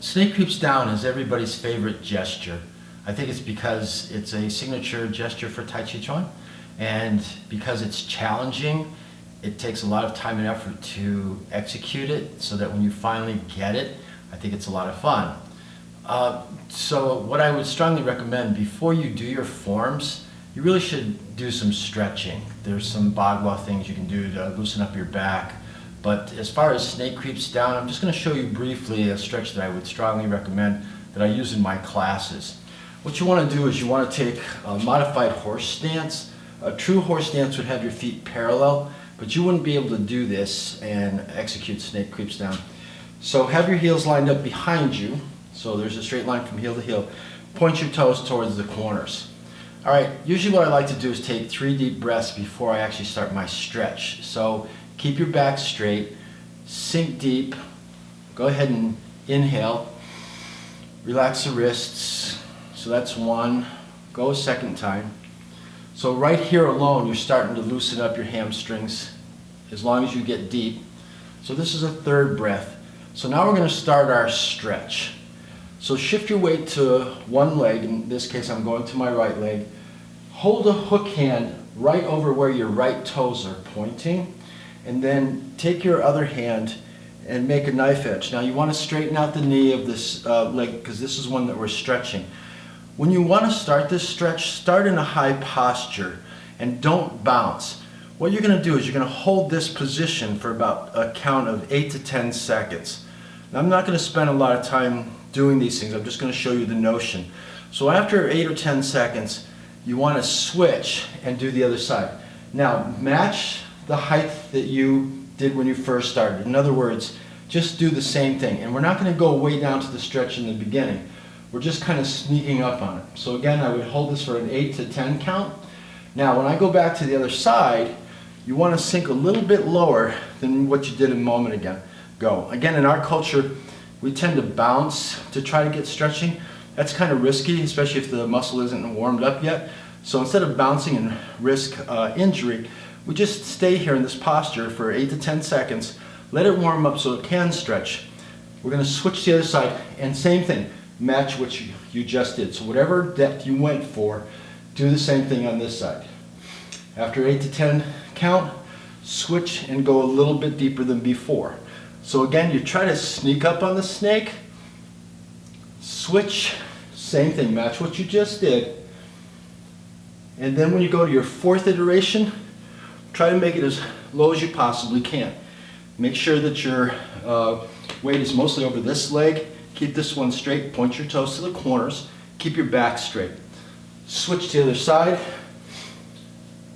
Snake creeps down is everybody's favorite gesture. I think it's because it's a signature gesture for Tai Chi Chuan, and because it's challenging, it takes a lot of time and effort to execute it, so that when you finally get it, I think it's a lot of fun. So what I would strongly recommend before you do your forms, you really should do some stretching. There's some Bagua things you can do to loosen up your back. But as far as snake creeps down, I'm just going to show you briefly a stretch that I would strongly recommend that I use in my classes. What you want to do is you want to take a modified horse stance. A true horse stance would have your feet parallel, but you wouldn't be able to do this and execute snake creeps down. So have your heels lined up behind you, so there's a straight line from heel to heel. Point your toes towards the corners. All right, usually what I like to do is take 3 deep breaths before I actually start my stretch. So keep your back straight, sink deep, go ahead and inhale, relax the wrists. So that's 1, go a second time. So right here alone, you're starting to loosen up your hamstrings as long as you get deep. So this is a 3rd breath. So now we're going to start our stretch. So shift your weight to one leg. In this case, I'm going to my right leg. Hold a hook hand right over where your right toes are pointing, and then take your other hand and make a knife edge. Now you want to straighten out the knee of this leg, because this is one that we're stretching. When you want to start this stretch, start in a high posture and don't bounce. What you're going to do is you're going to hold this position for about a count of 8 to 10 seconds. Now I'm not going to spend a lot of time doing these things. I'm just going to show you the notion. So after 8 or 10 seconds, you want to switch and do the other side. Now match the height that you did when you first started. In other words, just do the same thing. And we're not going to go way down to the stretch in the beginning. We're just kind of sneaking up on it. So again, I would hold this for an 8 to 10 count. Now when I go back to the other side, you want to sink a little bit lower than what you did a moment ago. Again, in our culture, we tend to bounce to try to get stretching. That's kind of risky, especially if the muscle isn't warmed up yet. So instead of bouncing and risk injury, we just stay here in this posture for 8 to 10 seconds. Let it warm up so it can stretch. We're going to switch to the other side, and same thing. Match what you just did. So whatever depth you went for, do the same thing on this side. After 8 to 10 count, switch and go a little bit deeper than before. So again, you try to sneak up on the snake, switch, same thing, match what you just did. And then when you go to your 4th iteration, try to make it as low as you possibly can. Make sure that your weight is mostly over this leg. Keep this one straight, point your toes to the corners, keep your back straight. Switch to the other side,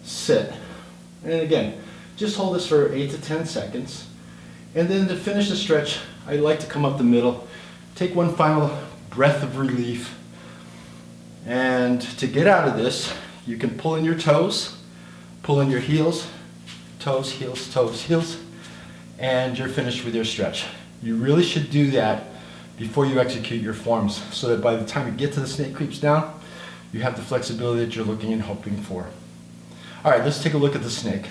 sit. And again, just hold this for 8 to 10 seconds. And then to finish the stretch, I like to come up the middle, take one final breath of relief. And to get out of this, you can pull in your toes, pull in your heels, toes, heels, and you're finished with your stretch. You really should do that before you execute your forms, so that by the time you get to the snake creeps down, you have the flexibility that you're looking and hoping for. All right, let's take a look at the snake.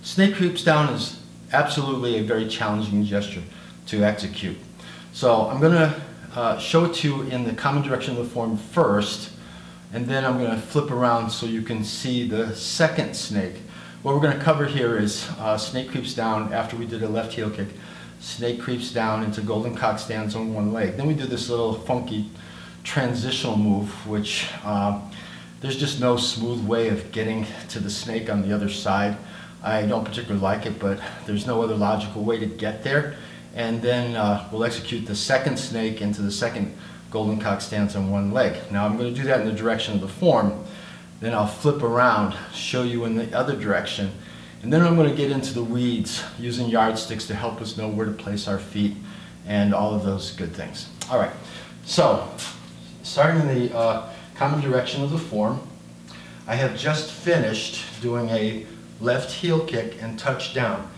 Snake creeps down is absolutely a very challenging gesture to execute. So I'm going to show it to you in the common direction of the form first, and then I'm going to flip around so you can see the second snake. What we're going to cover here is snake creeps down after we did a left heel kick. Snake creeps down into golden cock stands on one leg. Then we do this little funky transitional move, which there's just no smooth way of getting to the snake on the other side. I don't particularly like it, but there's no other logical way to get there. And then we'll execute the second snake into the second golden cock stance on one leg. Now I'm going to do that in the direction of the form. Then I'll flip around, show you in the other direction. And then I'm going to get into the weeds using yardsticks to help us know where to place our feet and all of those good things. All right, so starting in the common direction of the form, I have just finished doing a left heel kick and touch down.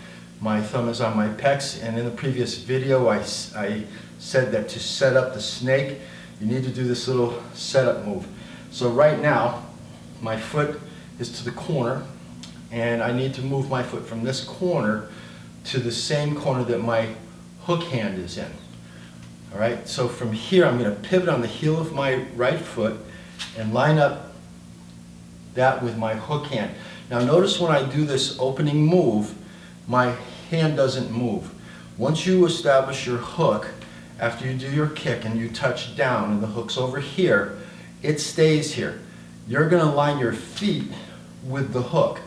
My thumb is on my pecs, and in the previous video I said that to set up the snake, you need to do this little setup move. So right now, my foot is to the corner, and I need to move my foot from this corner to the same corner that my hook hand is in. All right, so from here I'm going to pivot on the heel of my right foot and line up that with my hook hand. Now notice when I do this opening move, my hand doesn't move. Once you establish your hook, after you do your kick and you touch down and the hook's over here, it stays here. You're going to line your feet with the hook.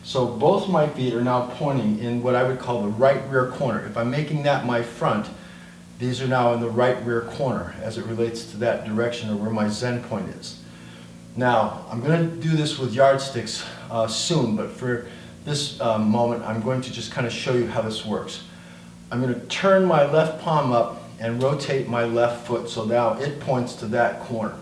So both my feet are now pointing in what I would call the right rear corner. If I'm making that my front, these are now in the right rear corner as it relates to that direction or where my Zen point is. Now, I'm going to do this with yardsticks soon, but for this moment, I'm going to just kind of show you how this works. I'm going to turn my left palm up and rotate my left foot so now it points to that corner.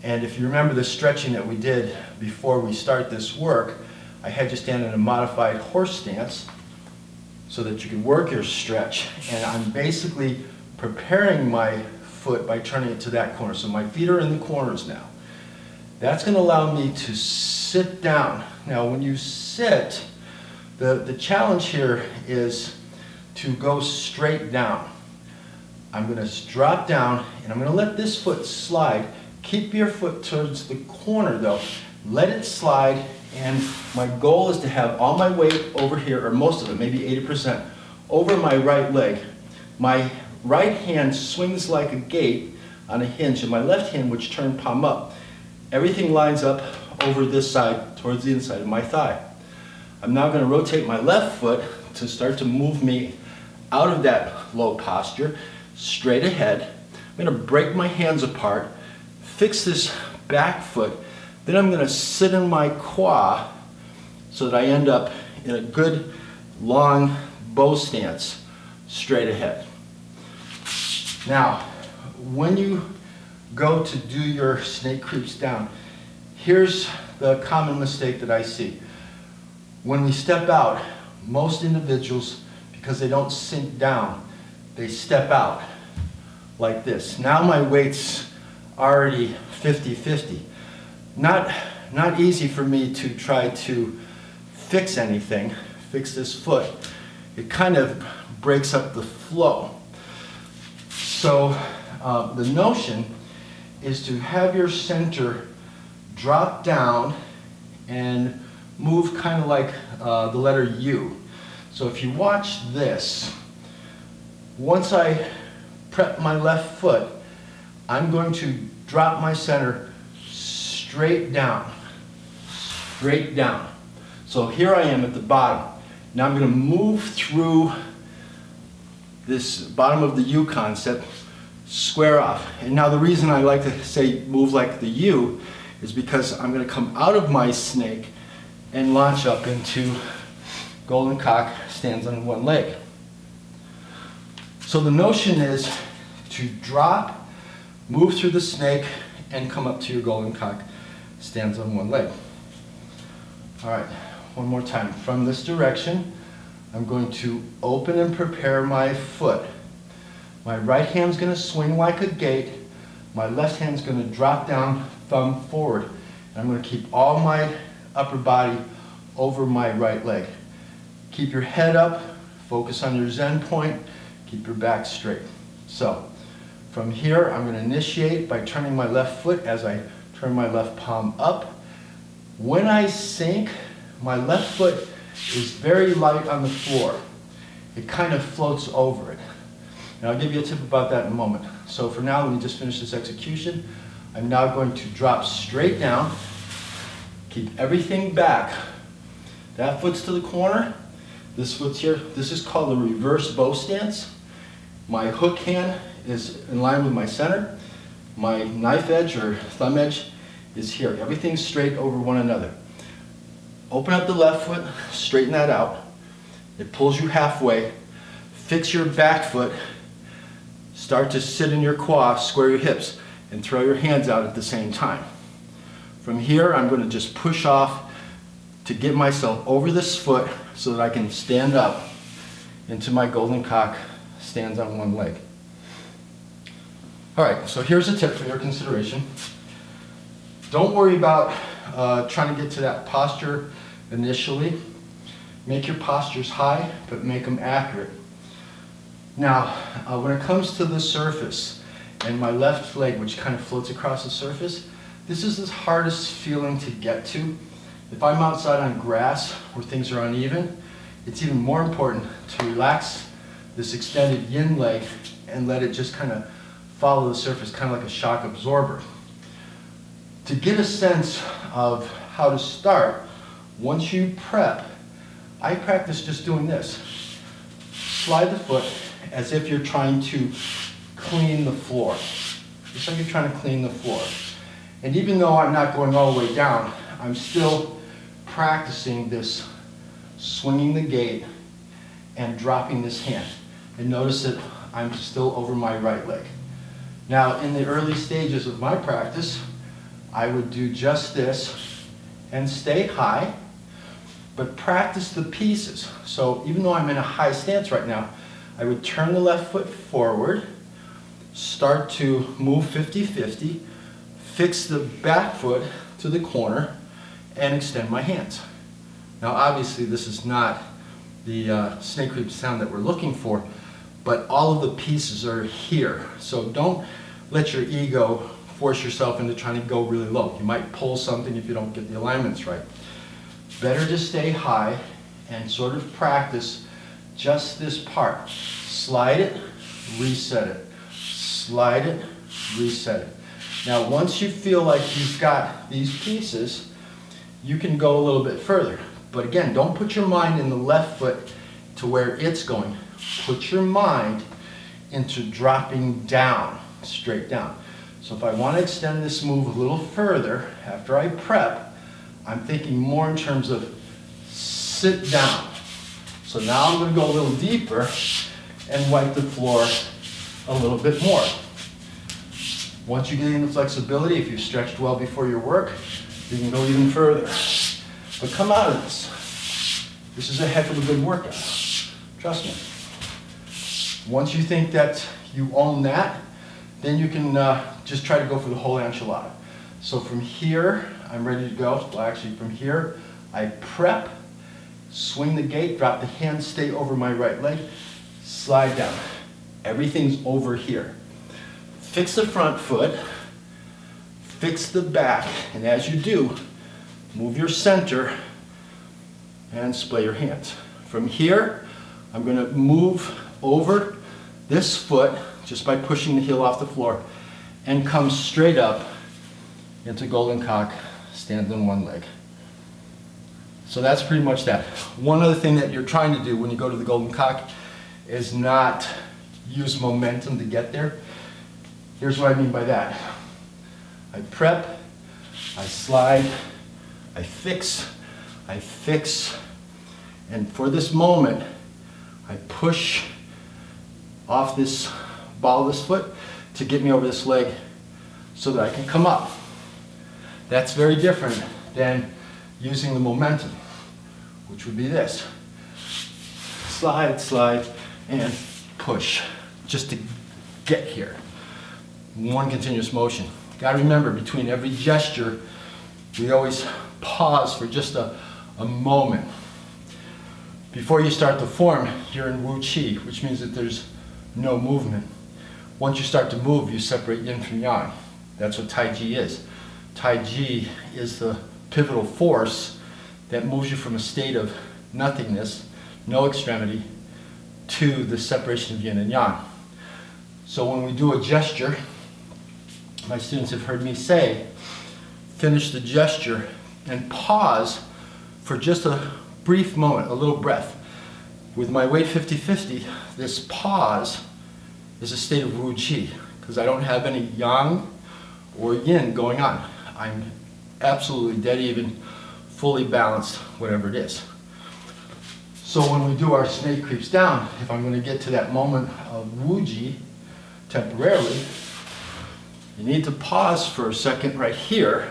And if you remember the stretching that we did before we start this work, I had you stand in a modified horse stance so that you could work your stretch. And I'm basically preparing my foot by turning it to that corner. So my feet are in the corners now. That's going to allow me to sit down. Now when you sit, the challenge here is to go straight down. I'm going to drop down and I'm going to let this foot slide. Keep your foot towards the corner though. Let it slide, and my goal is to have all my weight over here, or most of it, maybe 80%, over my right leg. My right hand swings like a gate on a hinge, and my left hand, which turn palm up, everything lines up over this side towards the inside of my thigh. I'm now going to rotate my left foot to start to move me out of that low posture, straight ahead. I'm going to break my hands apart, fix this back foot, then I'm going to sit in my quad so that I end up in a good long bow stance straight ahead. Now, when you go to do your snake creeps down, here's the common mistake that I see. When we step out, most individuals, because they don't sink down, they step out like this. Now my weight's already 50-50. Not easy for me to try to fix anything, fix this foot. It kind of breaks up the flow. So the notion is to have your center drop down and move kind of like the letter U. So if you watch this, once I prep my left foot, I'm going to drop my center straight down, straight down. So here I am at the bottom. Now I'm going to move through this bottom of the U concept, square off. And now the reason I like to say move like the U is because I'm going to come out of my snake and launch up into golden cock, stands on one leg. So the notion is to drop, move through the snake, and come up to your golden cock, stands on one leg. All right, one more time. From this direction, I'm going to open and prepare my foot. My right hand's going to swing like a gate. My left hand's going to drop down, thumb forward. And I'm going to keep all my upper body over my right leg. Keep your head up, focus on your Zen point, keep your back straight. So, from here, I'm going to initiate by turning my left foot as I turn my left palm up. When I sink, my left foot is very light on the floor. It kind of floats over it. And I'll give you a tip about that in a moment. So for now, let me just finish this execution. I'm now going to drop straight down, keep everything back. That foot's to the corner, this foot's here. This is called a reverse bow stance. My hook hand is in line with my center. My knife edge or thumb edge is here. Everything's straight over one another. Open up the left foot, straighten that out. It pulls you halfway. Fix your back foot. Start to sit in your quad, square your hips, and throw your hands out at the same time. From here, I'm going to just push off to get myself over this foot so that I can stand up into my golden cock, stands on one leg. All right, so here's a tip for your consideration. Don't worry about trying to get to that posture initially. Make your postures high, but make them accurate. Now, when it comes to the surface and my left leg, which kind of floats across the surface, this is the hardest feeling to get to. If I'm outside on grass where things are uneven, it's even more important to relax this extended yin leg and let it just kind of follow the surface, kind of like a shock absorber. To get a sense of how to start, once you prep, I practice just doing this. Slide the foot as if you're trying to clean the floor. Just like you're trying to clean the floor. And even though I'm not going all the way down, I'm still practicing this swinging the gate and dropping this hand. And notice that I'm still over my right leg. Now, in the early stages of my practice, I would do just this and stay high, but practice the pieces. So even though I'm in a high stance right now, I would turn the left foot forward, start to move 50-50, fix the back foot to the corner, and extend my hands. Now obviously this is not the snake creep sound that we're looking for, but all of the pieces are here. So don't let your ego force yourself into trying to go really low. You might pull something if you don't get the alignments right. Better to stay high and sort of practice just this part. Slide it, reset it. Slide it, reset it. Now once you feel like you've got these pieces, you can go a little bit further. But again, don't put your mind in the left foot to where it's going. Put your mind into dropping down, straight down. So if I want to extend this move a little further after I prep, I'm thinking more in terms of sit down. So now I'm going to go a little deeper and wipe the floor a little bit more. Once you get into flexibility, if you've stretched well before your work, you can go even further. But come out of this. This is a heck of a good workout. Trust me. Once you think that you own that, then you can just try to go for the whole enchilada. So from here, I'm ready to go. Well, actually from here, I prep, swing the gate, drop the hand, stay over my right leg, slide down. Everything's over here. Fix the front foot, fix the back, and as you do, move your center and splay your hands. From here, I'm going to move over this foot just by pushing the heel off the floor and come straight up into golden cock, stand on one leg. So that's pretty much that. One other thing that you're trying to do when you go to the golden cock is not use momentum to get there. Here's what I mean by that. I prep, I slide, I fix, and for this moment, I push off this ball of this foot to get me over this leg so that I can come up. That's very different than using the momentum, which would be this. Slide, slide, and push, just to get here. One continuous motion. Got to remember, between every gesture, we always pause for just a moment. Before you start to form, you're in Wu Qi, which means that there's no movement. Once you start to move, you separate yin from yang. That's what Tai Chi is. Tai Chi is the pivotal force that moves you from a state of nothingness, no extremity, to the separation of yin and yang. So when we do a gesture, my students have heard me say, finish the gesture and pause for just a brief moment, a little breath. With my weight 50-50, this pause is a state of Wu Qi, because I don't have any yang or yin going on. I'm absolutely dead even, fully balanced, whatever it is. So when we do our snake creeps down, if I'm going to get to that moment of Wu Ji temporarily, you need to pause for a second right here,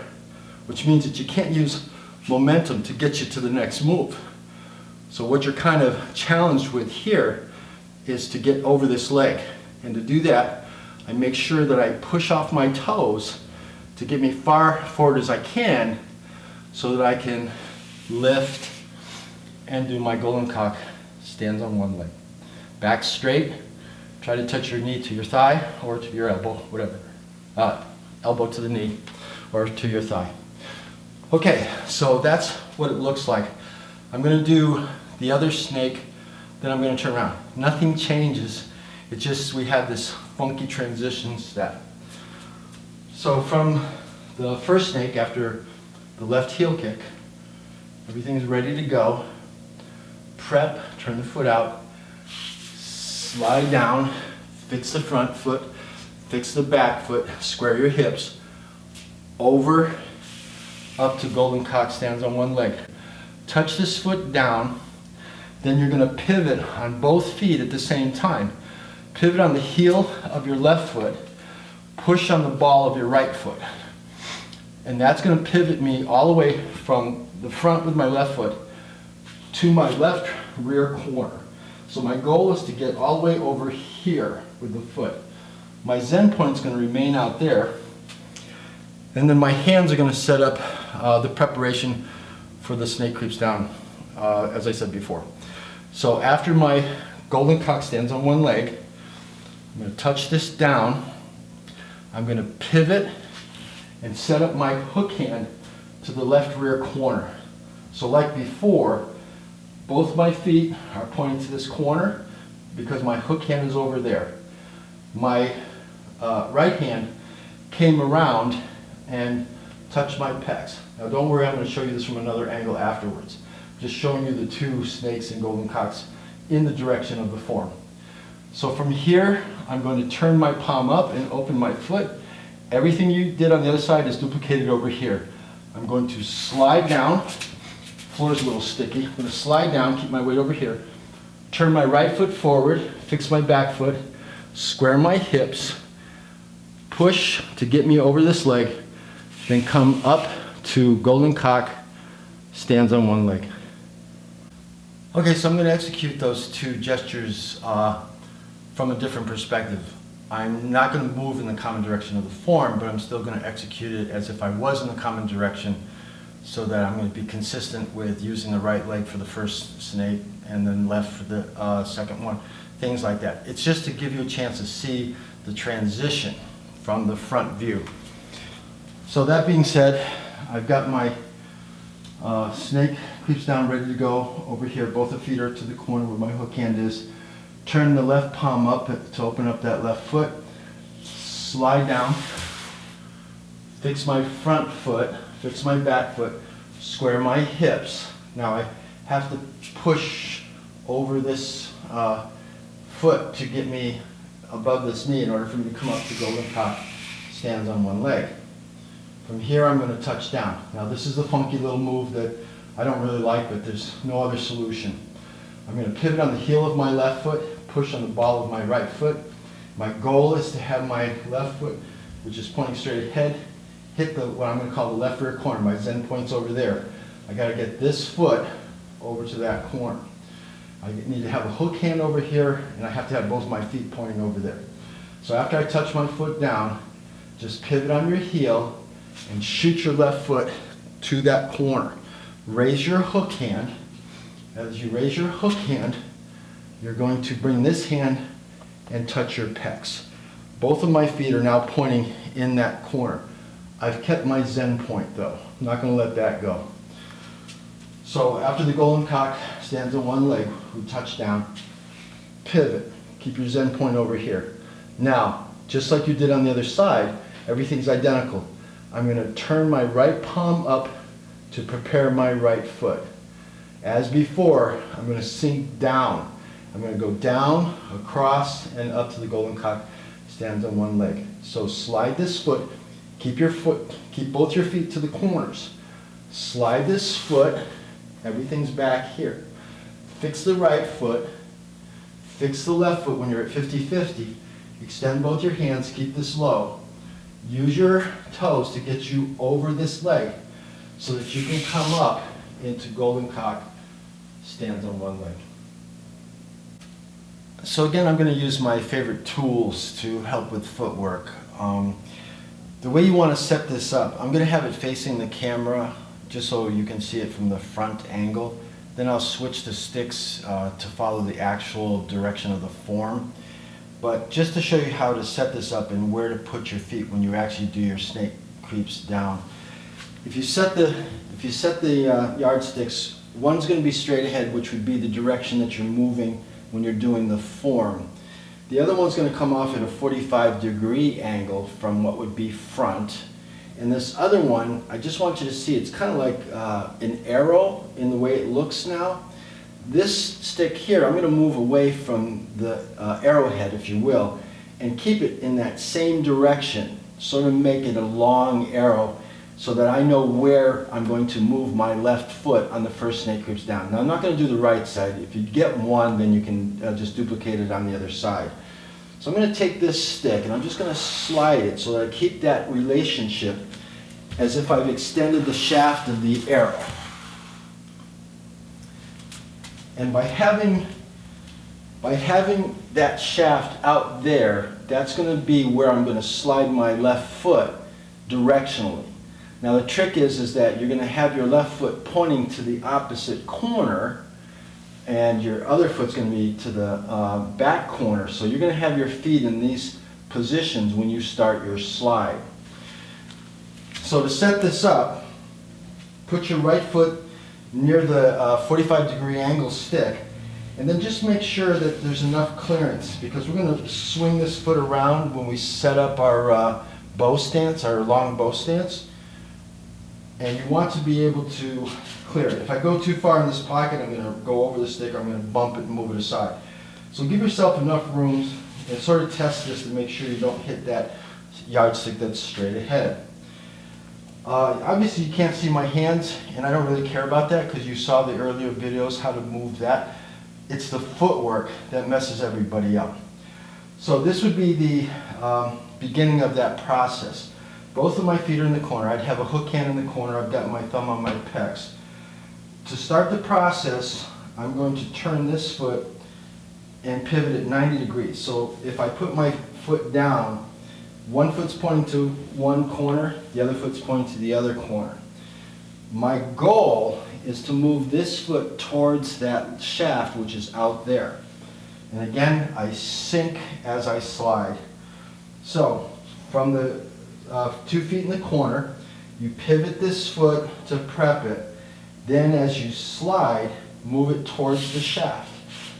which means that you can't use momentum to get you to the next move. So what you're kind of challenged with here is to get over this leg. And to do that, I make sure that I push off my toes to get me far forward as I can so that I can lift and do my golden cock, stands on one leg. Back straight, Try to touch your knee to your thigh or to your elbow, whatever. Elbow to the knee or to your thigh. Okay, so that's what it looks like. I'm going to do the other snake, then I'm going to turn around. Nothing changes. It's just we have this funky transition step. So from the first snake, after the left heel kick, everything's ready to go. Prep, turn the foot out, slide down, fix the front foot, fix the back foot, square your hips, over, up to golden cock stands on one leg. Touch this foot down, then you're going to pivot on both feet at the same time. Pivot on the heel of your left foot, push on the ball of your right foot. And that's going to pivot me all the way from the front with my left foot to my left rear corner. So my goal is to get all the way over here with the foot. My Zen point is going to remain out there. And then my hands are going to set up the preparation for the snake creeps down, as I said before. So after my golden cock stands on one leg, I'm going to touch this down. I'm going to pivot and set up my hook hand to the left rear corner. So like before, both my feet are pointing to this corner because my hook hand is over there. My right hand came around and touched my pecs. Now don't worry, I'm going to show you this from another angle afterwards. Just showing you the two snakes and golden cocks in the direction of the form. So from here, I'm going to turn my palm up and open my foot. Everything you did on the other side is duplicated over here. I'm going to slide down. Floor is a little sticky. I'm going to slide down, keep my weight over here. Turn my right foot forward, fix my back foot, square my hips, push to get me over this leg, then come up to golden cock, stands on one leg. Okay, so I'm going to execute those two gestures from a different perspective. I'm not going to move in the common direction of the form, but I'm still going to execute it as if I was in the common direction, so that I'm going to be consistent with using the right leg for the first snake and then left for the second one, things like that. It's just to give you a chance to see the transition from the front view. So that being said, I've got my snake creeps down ready to go over here. Both the feet are to the corner where my hook hand is. Turn the left palm up to open up that left foot. Slide down. Fix my front foot. Fix my back foot. Square my hips. Now I have to push over this foot to get me above this knee in order for me to come up to golden cock, stands on one leg. From here I'm going to touch down. Now this is a funky little move that I don't really like, but there's no other solution. I'm going to pivot on the heel of my left foot, push on the ball of my right foot. My goal is to have my left foot, which is pointing straight ahead, hit what I'm going to call the left rear corner. My Zen point's over there. I got to get this foot over to that corner. I need to have a hook hand over here, and I have to have both my feet pointing over there. So after I touch my foot down, just pivot on your heel and shoot your left foot to that corner. Raise your hook hand. As you raise your hook hand, you're going to bring this hand and touch your pecs. Both of my feet are now pointing in that corner. I've kept my Zen point though. I'm not going to let that go. So after the golden cock stands on one leg, we touch down, pivot, keep your Zen point over here. Now, just like you did on the other side, everything's identical. I'm going to turn my right palm up to prepare my right foot. As before, I'm going to sink down. I'm going to go down, across, and up to the golden cock, stands on one leg. So slide this foot, keep both your feet to the corners. Slide this foot, everything's back here. Fix the right foot, fix the left foot when you're at 50-50. Extend both your hands, keep this low. Use your toes to get you over this leg so that you can come up into golden cock, stands on one leg. So again, I'm going to use my favorite tools to help with footwork. The way you want to set this up, I'm going to have it facing the camera just so you can see it from the front angle. Then I'll switch the sticks to follow the actual direction of the form. But just to show you how to set this up and where to put your feet when you actually do your snake creeps down. If you set the yardsticks, one's going to be straight ahead, which would be the direction that you're moving when you're doing the form. The other one's going to come off at a 45-degree angle from what would be front. And this other one, I just want you to see, it's kind of like an arrow in the way it looks now. This stick here, I'm going to move away from the arrowhead, if you will, and keep it in that same direction, sort of make it a long arrow so that I know where I'm going to move my left foot on the first snake creeps down. Now I'm not going to do the right side. If you get one, then you can just duplicate it on the other side. So I'm going to take this stick and I'm just going to slide it so that I keep that relationship as if I've extended the shaft of the arrow. And by having that shaft out there, that's going to be where I'm going to slide my left foot directionally. Now the trick is that you're going to have your left foot pointing to the opposite corner, and your other foot's going to be to the back corner. So you're going to have your feet in these positions when you start your slide. So to set this up, put your right foot near the 45-degree angle stick, and then just make sure that there's enough clearance, because we're going to swing this foot around when we set up our bow stance, our long bow stance. And you want to be able to clear it. If I go too far in this pocket, I'm going to go over the stick, or I'm going to bump it and move it aside. So give yourself enough room and sort of test this to make sure you don't hit that yardstick that's straight ahead. Obviously you can't see my hands, and I don't really care about that because you saw the earlier videos how to move that. It's the footwork that messes everybody up. So this would be the beginning of that process. Both of my feet are in the corner. I'd have a hook hand in the corner. I've got my thumb on my pecs. To start the process, I'm going to turn this foot and pivot at 90 degrees. So if I put my foot down, one foot's pointing to one corner, the other foot's pointing to the other corner. My goal is to move this foot towards that shaft, which is out there. And again, I sink as I slide. So from the 2 feet in the corner, you pivot this foot to prep it. Then as you slide, move it towards the shaft.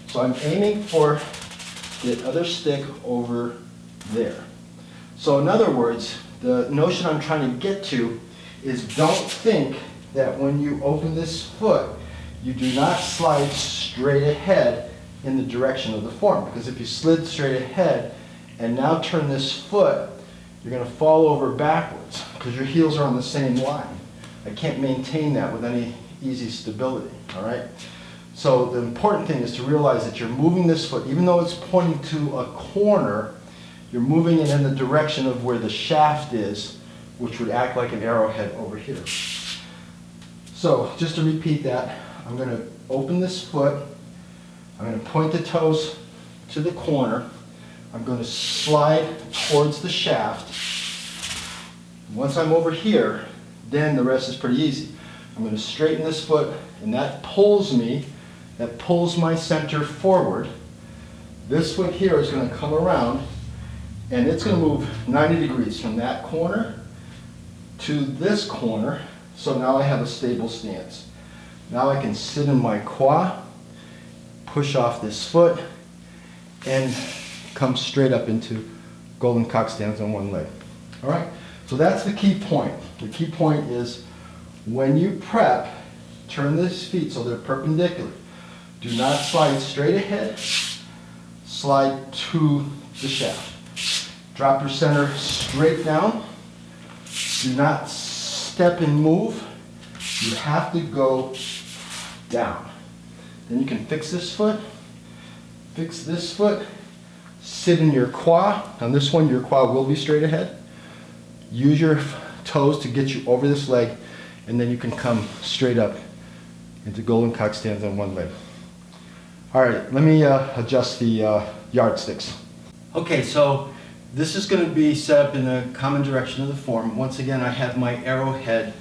So I'm aiming for the other stick over there. So in other words, the notion I'm trying to get to is, don't think that when you open this foot, you do not slide straight ahead in the direction of the form. Because if you slid straight ahead and now turn this foot, you're going to fall over backwards because your heels are on the same line. I can't maintain that with any easy stability, all right? So the important thing is to realize that you're moving this foot, even though it's pointing to a corner, you're moving it in the direction of where the shaft is, which would act like an arrowhead over here. So just to repeat that, I'm going to open this foot, I'm going to point the toes to the corner, I'm going to slide towards the shaft. Once I'm over here, then the rest is pretty easy. I'm going to straighten this foot, and that pulls my center forward. This foot here is going to come around, and it's going to move 90 degrees from that corner to this corner. So now I have a stable stance. Now I can sit in my quad, push off this foot, and come straight up into golden cock stands on one leg. All right, so that's the key point. The key point is when you prep, turn these feet so they're perpendicular. Do not slide straight ahead, slide to the shaft. Drop your center straight down. Do not step and move. You have to go down. Then you can fix this foot, sit in your quad. On this one, your quad will be straight ahead. Use your toes to get you over this leg, and then you can come straight up into golden cock stands on one leg. All right, let me adjust the yardsticks. Okay, so this is going to be set up in the common direction of the form. Once again, I have my arrowhead,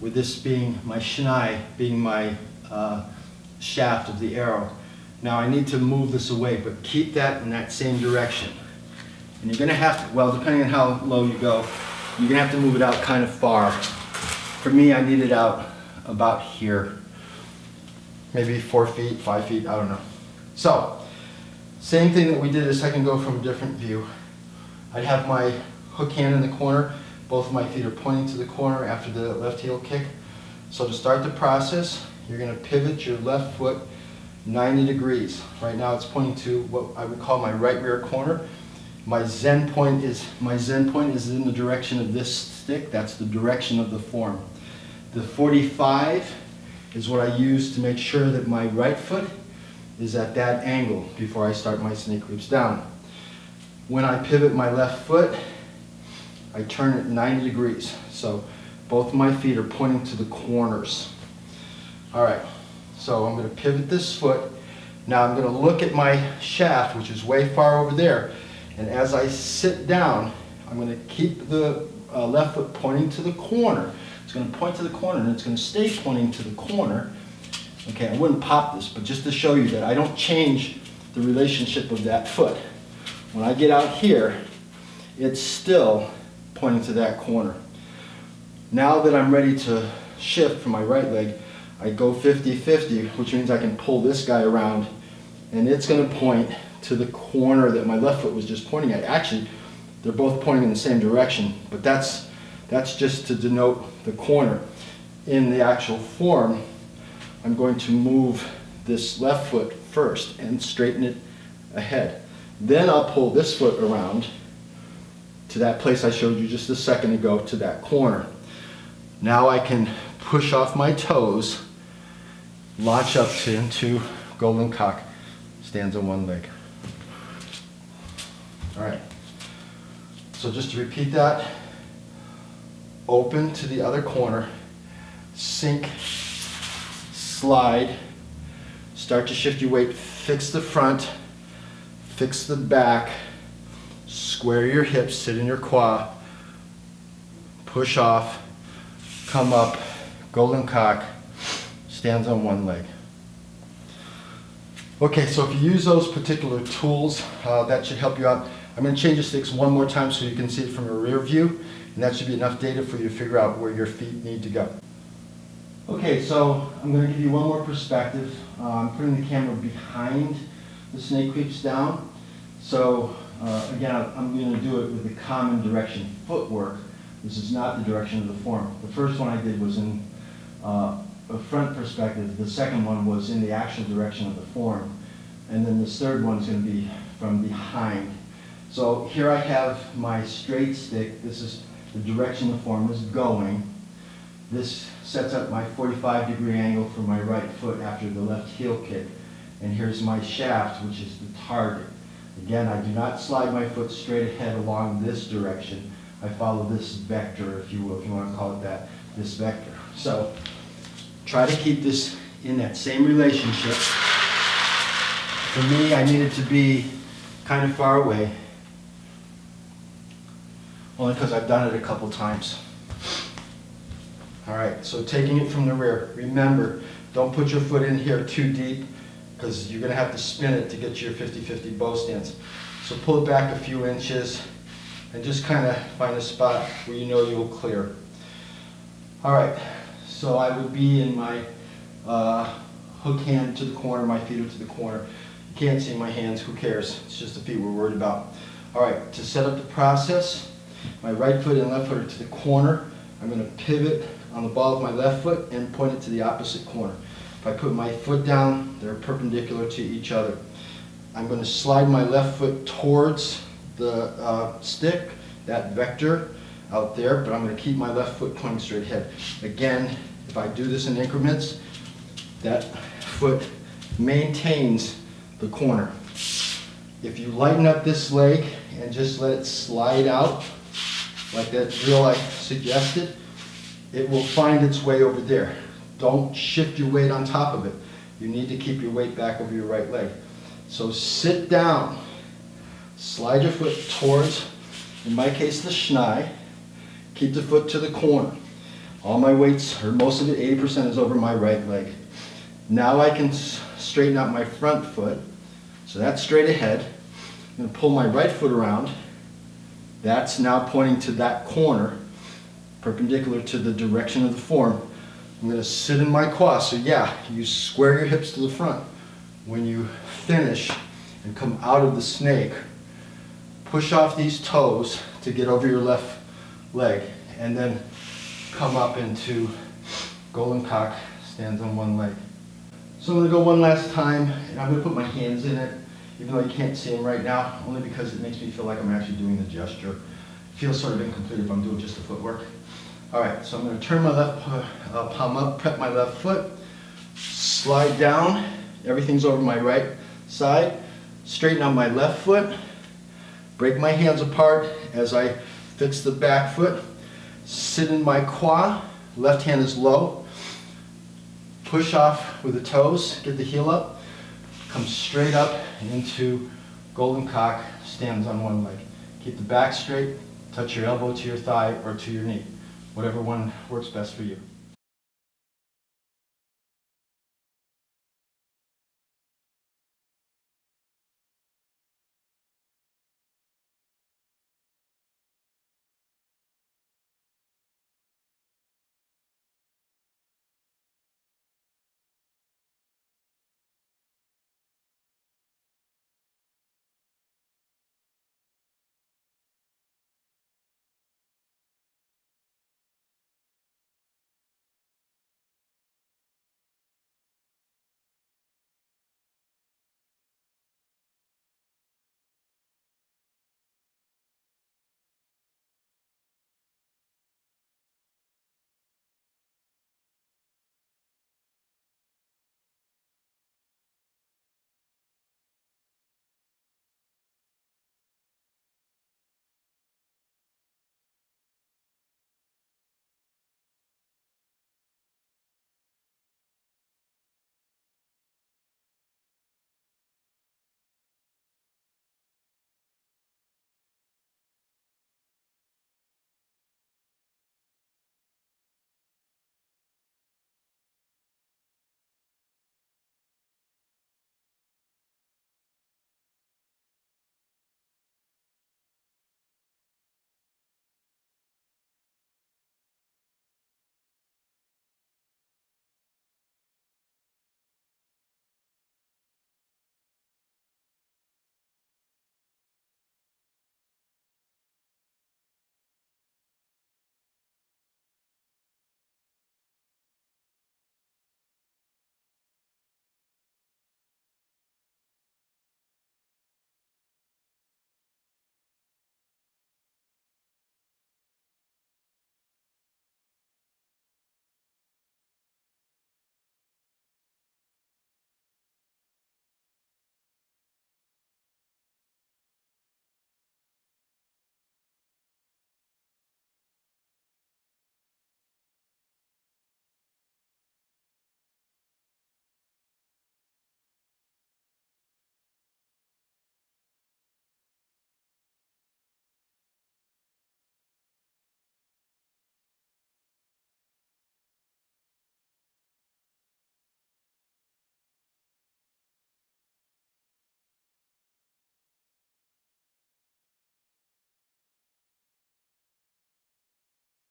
with this being my shinai, being my shaft of the arrow. Now I need to move this away, but keep that in that same direction. And you're gonna have to, well, depending on how low you go, you're gonna have to move it out kind of far. For me, I need it out about here. Maybe 4 feet, 5 feet, I don't know. So, same thing that we did a second ago from a different view. I'd have my hook hand in the corner. Both of my feet are pointing to the corner after the left heel kick. So to start the process, you're gonna pivot your left foot 90 degrees. Right now it's pointing to what I would call my right rear corner. My zen point is in the direction of this stick. That's the direction of the form. The 45 is what I use to make sure that my right foot is at that angle before I start my snake creeps down. When I pivot my left foot, I turn it 90 degrees. So both of my feet are pointing to the corners. All right, so I'm gonna pivot this foot. Now I'm gonna look at my shaft, which is way far over there. And as I sit down, I'm gonna keep the left foot pointing to the corner. It's gonna point to the corner and it's gonna stay pointing to the corner. Okay, I wouldn't pop this, but just to show you that I don't change the relationship of that foot. When I get out here, it's still pointing to that corner. Now that I'm ready to shift from my right leg, I go 50-50, which means I can pull this guy around and it's gonna point to the corner that my left foot was just pointing at. Actually, they're both pointing in the same direction, but that's just to denote the corner. In the actual form, I'm going to move this left foot first and straighten it ahead. Then I'll pull this foot around to that place I showed you just a second ago, to that corner. Now I can push off my toes, launch up into golden cock, stands on one leg. All right, so just to repeat that, open to the other corner, sink, slide, start to shift your weight, fix the front, fix the back, square your hips, sit in your quad, push off, come up, golden cock, stands on one leg. Okay, so if you use those particular tools, that should help you out. I'm going to change the sticks one more time so you can see it from a rear view, and that should be enough data for you to figure out where your feet need to go. Okay, so I'm going to give you one more perspective. I'm putting the camera behind the snake creeps down. So again, I'm going to do it with the common direction footwork. This is not the direction of the form. The first one I did was in a front perspective. The second one was in the actual direction of the form. And then this third one is going to be from behind. So here I have my straight stick. This is the direction the form is going. This sets up my 45-degree angle for my right foot after the left heel kick. And here's my shaft, which is the target. Again, I do not slide my foot straight ahead along this direction. I follow this vector, if you will, if you want to call it that, this vector. So try to keep this in that same relationship. For me, I need it to be kind of far away, only because I've done it a couple times. All right, so taking it from the rear. Remember, don't put your foot in here too deep because you're going to have to spin it to get to your 50-50 bow stance. So pull it back a few inches and just kind of find a spot where you know you'll clear. All right, so I would be in my hook hand to the corner, my feet are to the corner. You can't see my hands, who cares? It's just the feet we're worried about. All right, to set up the process, my right foot and left foot are to the corner. I'm going to pivot on the ball of my left foot and point it to the opposite corner. If I put my foot down, they're perpendicular to each other. I'm going to slide my left foot towards the stick, that vector out there, but I'm going to keep my left foot pointing straight ahead. Again, if I do this in increments, that foot maintains the corner. If you lighten up this leg and just let it slide out, like that drill I suggested, it will find its way over there. Don't shift your weight on top of it. You need to keep your weight back over your right leg. So sit down, slide your foot towards, in my case, the schnei. Keep the foot to the corner. All my weights, or most of it, 80% is over my right leg. Now I can straighten out my front foot. So that's straight ahead. I'm going to pull my right foot around. That's now pointing to that corner, perpendicular to the direction of the form. I'm going to sit in my quad. So yeah, you square your hips to the front. When you finish and come out of the snake, push off these toes to get over your left leg, and then come up into golden cock, stands on one leg. So I'm going to go one last time, and I'm going to put my hands in it, even though you can't see them right now, only because it makes me feel like I'm actually doing the gesture. It feels sort of incomplete if I'm doing just the footwork. All right, so I'm going to turn my left palm up, prep my left foot, slide down, everything's over my right side, straighten out my left foot, break my hands apart as I fix the back foot, sit in my quad, left hand is low, push off with the toes, get the heel up, come straight up into golden cock, stands on one leg. Keep the back straight, touch your elbow to your thigh or to your knee, whatever one works best for you.